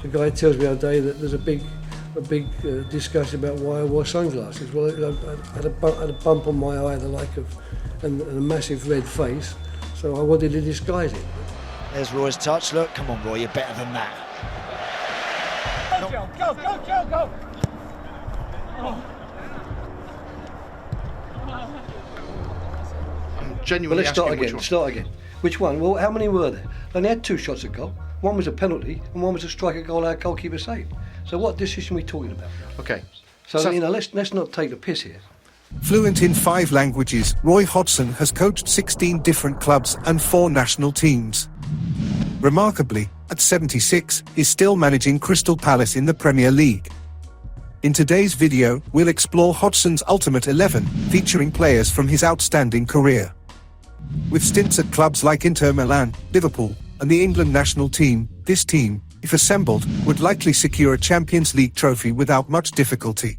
The guy tells me the other day that there's a big discussion about why I wore sunglasses. Well, I had a bump on my eye, and a massive red face, so I wanted to disguise it. There's Roy's touch. Look, come on, Roy, you're better than that. Go! Oh. I'm genuinely let's start again. Which one? Well, how many were there? They only had 2 shots at goal. One was a penalty, and one was a striker goal our goalkeeper saved. So what decision are we talking about? Okay. So let's not take the piss here. Fluent in 5 languages, Roy Hodgson has coached 16 different clubs and 4 national teams. Remarkably, at 76, he's still managing Crystal Palace in the Premier League. In today's video, we'll explore Hodgson's Ultimate 11, featuring players from his outstanding career. With stints at clubs like Inter Milan, Liverpool, and the England national team, this team, if assembled, would likely secure a Champions League trophy without much difficulty.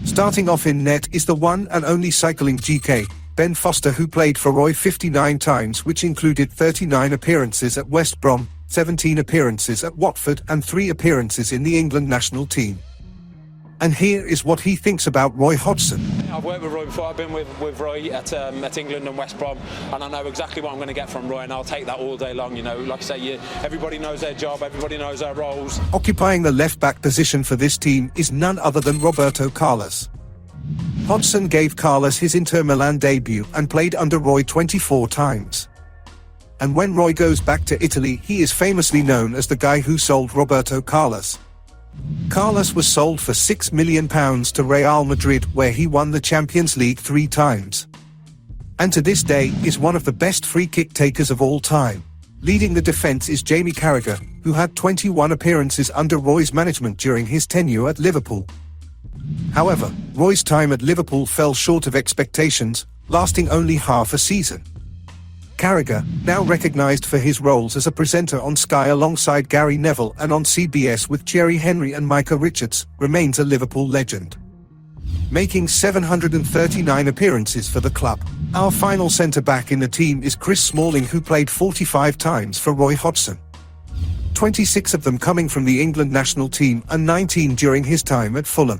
Starting off in net is the one and only cycling GK, Ben Foster, who played for Roy 59 times, which included 39 appearances at West Brom, 17 appearances at Watford and 3 appearances in the England national team. And here is what he thinks about Roy Hodgson. I've worked with Roy before. I've been with Roy at England and West Brom, and I know exactly what I'm going to get from Roy, and I'll take that all day long. You know, like I say, everybody knows their job, everybody knows their roles. Occupying the left-back position for this team is none other than Roberto Carlos. Hodgson gave Carlos his Inter Milan debut and played under Roy 24 times. And when Roy goes back to Italy, he is famously known as the guy who sold Roberto Carlos. Carlos was sold for £6 million to Real Madrid, where he won the Champions League 3 times. And to this day is one of the best free-kick takers of all time. Leading the defence is Jamie Carragher, who had 21 appearances under Roy's management during his tenure at Liverpool. However, Roy's time at Liverpool fell short of expectations, lasting only half a season. Carragher, now recognised for his roles as a presenter on Sky alongside Gary Neville and on CBS with Thierry Henry and Micah Richards, remains a Liverpool legend. Making 739 appearances for the club. Our final centre-back in the team is Chris Smalling, who played 45 times for Roy Hodgson. 26 of them coming from the England national team and 19 during his time at Fulham.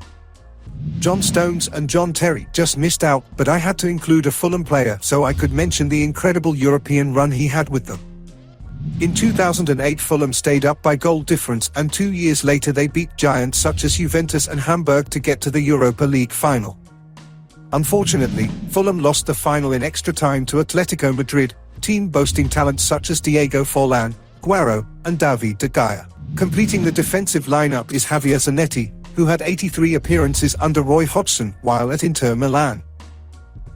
John Stones and John Terry just missed out, but I had to include a Fulham player so I could mention the incredible European run he had with them. In 2008, Fulham stayed up by goal difference, and 2 years later they beat giants such as Juventus and Hamburg to get to the Europa League final. Unfortunately, Fulham lost the final in extra time to Atletico Madrid, a team boasting talents such as Diego Forlan, Guerrero, and David de Gea. Completing the defensive lineup is Javier Zanetti, who had 83 appearances under Roy Hodgson while at Inter Milan.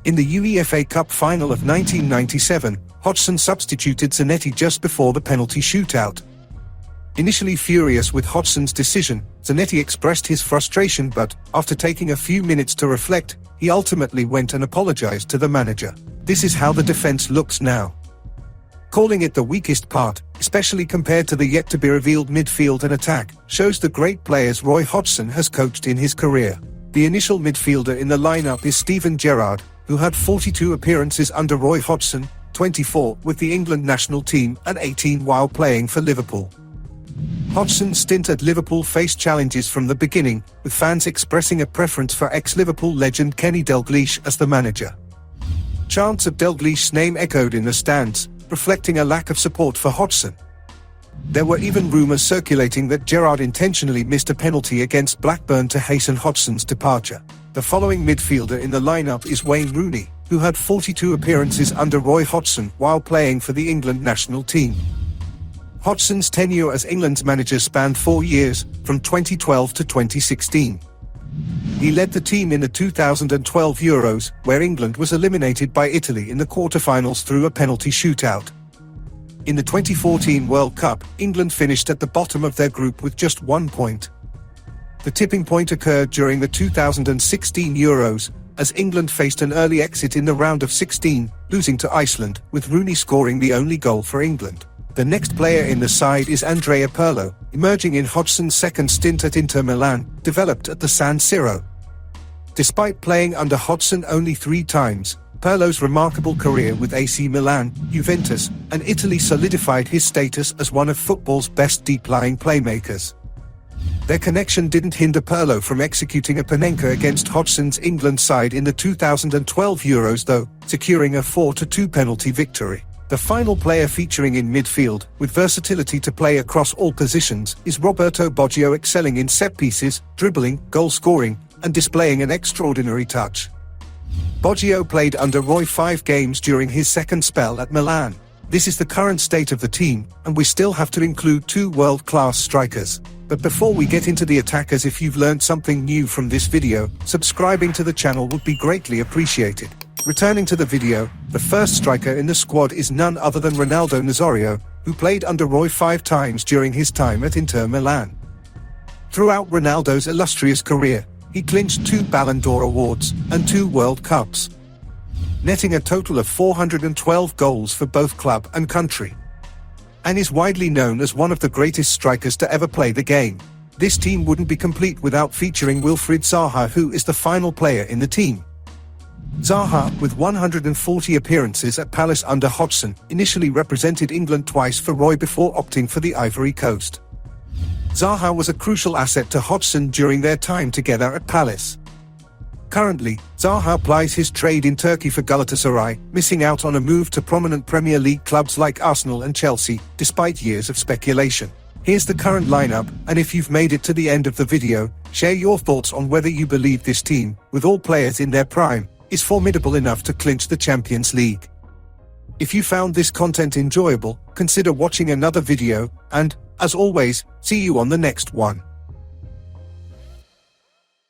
In the UEFA Cup final of 1997, Hodgson substituted Zanetti just before the penalty shootout. Initially furious with Hodgson's decision, Zanetti expressed his frustration, but, after taking a few minutes to reflect, he ultimately went and apologised to the manager. This is how the defence looks now. Calling it the weakest part, especially compared to the yet-to-be-revealed midfield and attack, shows the great players Roy Hodgson has coached in his career. The initial midfielder in the lineup is Steven Gerrard, who had 42 appearances under Roy Hodgson, 24 with the England national team and 18 while playing for Liverpool. Hodgson's stint at Liverpool faced challenges from the beginning, with fans expressing a preference for ex-Liverpool legend Kenny Dalglish as the manager. Chants of Dalglish's name echoed in the stands, reflecting a lack of support for Hodgson. There were even rumours circulating that Gerrard intentionally missed a penalty against Blackburn to hasten Hodgson's departure. The following midfielder in the lineup is Wayne Rooney, who had 42 appearances under Roy Hodgson while playing for the England national team. Hodgson's tenure as England's manager spanned 4 years, from 2012 to 2016. He led the team in the 2012 Euros, where England was eliminated by Italy in the quarter-finals through a penalty shootout. In the 2014 World Cup, England finished at the bottom of their group with just 1 point. The tipping point occurred during the 2016 Euros, as England faced an early exit in the round of 16, losing to Iceland, with Rooney scoring the only goal for England. The next player in the side is Andrea Pirlo, emerging in Hodgson's second stint at Inter Milan, developed at the San Siro. Despite playing under Hodgson only 3 times, Pirlo's remarkable career with AC Milan, Juventus, and Italy solidified his status as one of football's best deep-lying playmakers. Their connection didn't hinder Pirlo from executing a Panenka against Hodgson's England side in the 2012 Euros though, securing a 4-2 penalty victory. The final player featuring in midfield, with versatility to play across all positions, is Roberto Baggio, excelling in set pieces, dribbling, goal scoring, and displaying an extraordinary touch. Baggio played under Roy 5 games during his second spell at Milan. This is the current state of the team, and we still have to include 2 world-class strikers. But before we get into the attackers, if you've learned something new from this video, subscribing to the channel would be greatly appreciated. Returning to the video, the first striker in the squad is none other than Ronaldo Nazario, who played under Roy 5 times during his time at Inter Milan. Throughout Ronaldo's illustrious career, he clinched 2 Ballon d'Or awards and 2 World Cups, netting a total of 412 goals for both club and country, and is widely known as one of the greatest strikers to ever play the game. This team wouldn't be complete without featuring Wilfried Zaha, who is the final player in the team. Zaha, with 140 appearances at Palace under Hodgson, initially represented England twice for Roy before opting for the Ivory Coast. Zaha was a crucial asset to Hodgson during their time together at Palace. Currently, Zaha plies his trade in Turkey for Galatasaray, missing out on a move to prominent Premier League clubs like Arsenal and Chelsea, despite years of speculation. Here's the current lineup, and if you've made it to the end of the video, share your thoughts on whether you believe this team, with all players in their prime, is formidable enough to clinch the Champions League. If you found this content enjoyable, consider watching another video, and, as always, see you on the next one.